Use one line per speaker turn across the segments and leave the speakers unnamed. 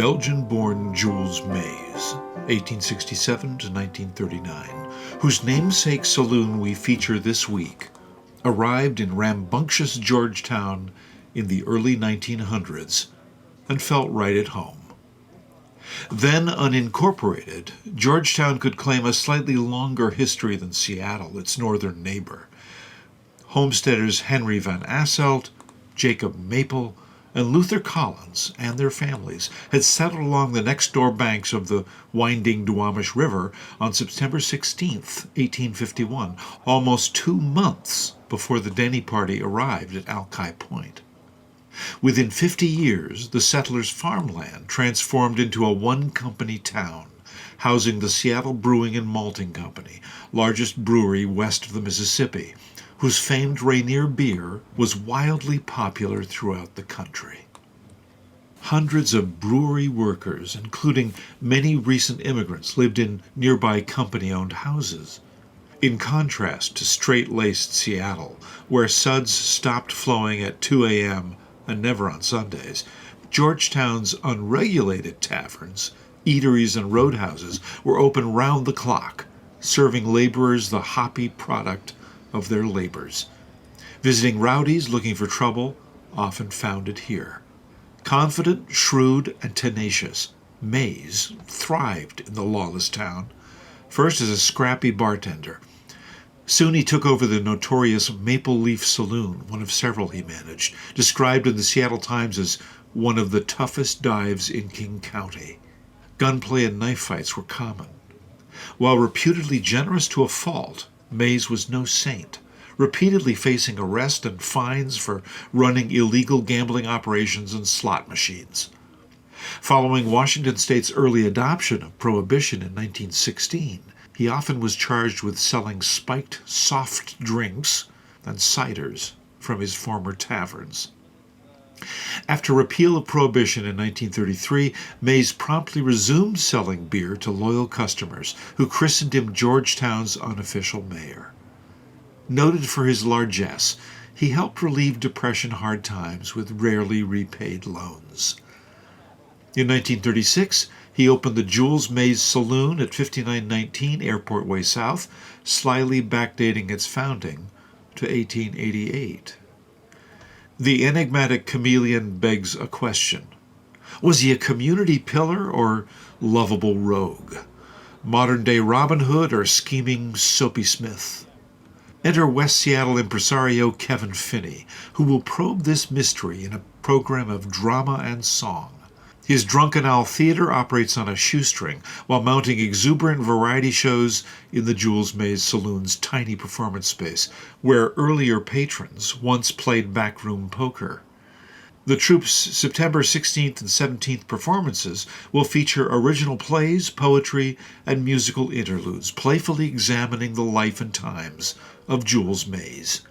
Belgian-born Jules Maes, 1867 to 1939, whose namesake saloon we feature this week, arrived in rambunctious Georgetown in the early 1900s and felt right at home. Then unincorporated, Georgetown could claim a slightly longer history than Seattle, its northern neighbor. Homesteaders Henry Van Asselt, Jacob Maple, and Luther Collins and their families had settled along the next-door banks of the winding Duwamish River on September 16, 1851, almost 2 months before the Denny party arrived at Alki Point. Within 50 years, the settlers' farmland transformed into a one-company town, housing the Seattle Brewing and Malting Company, largest brewery west of the Mississippi, whose famed Rainier beer was wildly popular throughout the country. Hundreds of brewery workers, including many recent immigrants, lived in nearby company-owned houses. In contrast to straight-laced Seattle, where suds stopped flowing at 2 a.m. and never on Sundays, Georgetown's unregulated taverns, eateries, and roadhouses were open round the clock, serving laborers the hoppy product of their labors. Visiting rowdies looking for trouble often found it here. Confident, shrewd, and tenacious, Maes thrived in the lawless town, first as a scrappy bartender. Soon he took over the notorious Maple Leaf Saloon, one of several he managed, described in the Seattle Times as one of the toughest dives in King County. Gunplay and knife fights were common. While reputedly generous to a fault, Maes was no saint, repeatedly facing arrest and fines for running illegal gambling operations and slot machines. Following Washington State's early adoption of Prohibition in 1916, he often was charged with selling spiked soft drinks and ciders from his former taverns. After repeal of Prohibition in 1933, Maes promptly resumed selling beer to loyal customers, who christened him Georgetown's unofficial mayor. Noted for his largesse, he helped relieve Depression hard times with rarely repaid loans. In 1936, he opened the Jules Maes Saloon at 5919 Airport Way South, slyly backdating its founding to 1888. The enigmatic chameleon begs a question. Was he a community pillar or lovable rogue? Modern-day Robin Hood or scheming Soapy Smith? Enter West Seattle impresario Kevin Finney, who will probe this mystery in a program of drama and song. His Drunken Owl Theater operates on a shoestring while mounting exuberant variety shows in the Jules Maes Saloon's tiny performance space, where earlier patrons once played backroom poker. The troupe's September 16th and 17th performances will feature original plays, poetry, and musical interludes, playfully examining the life and times of Jules Maes,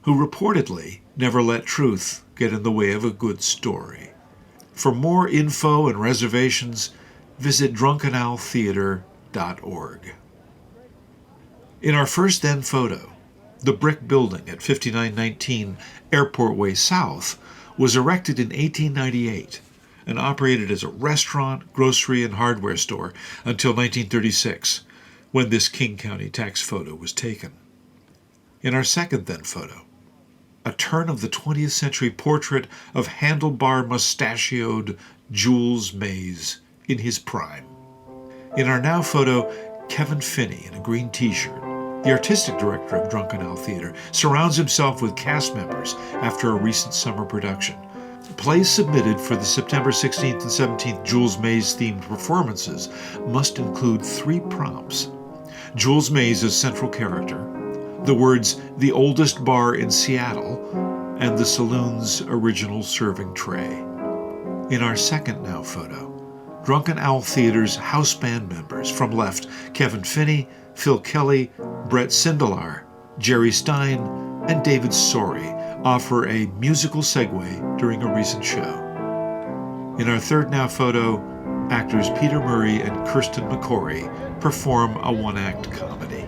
who reportedly never let truth get in the way of a good story. For more info and reservations, visit drunkenowltheater.org. In our first then photo, the brick building at 5919 Airport Way South was erected in 1898 and operated as a restaurant, grocery, and hardware store until 1936, when this King County tax photo was taken. In our second then photo, a turn of the 20th century portrait of handlebar mustachioed Jules Maes in his prime. In our now photo, Kevin Finney in a green t-shirt, the artistic director of Drunken Owl Theater, surrounds himself with cast members after a recent summer production. Plays submitted for the September 16th and 17th Jules Maes-themed performances must include 3 prompts: Jules Maes as central character, the words "the oldest bar in Seattle," and the saloon's original serving tray. In our second now photo, Drunken Owl Theater's house band members, from left Kevin Finney, Phil Kelly, Brett Sindelar, Jerry Stein, and David Sorey, offer a musical segue during a recent show. In our third now photo, actors Peter Murray and Kirsten McCory perform a one-act comedy.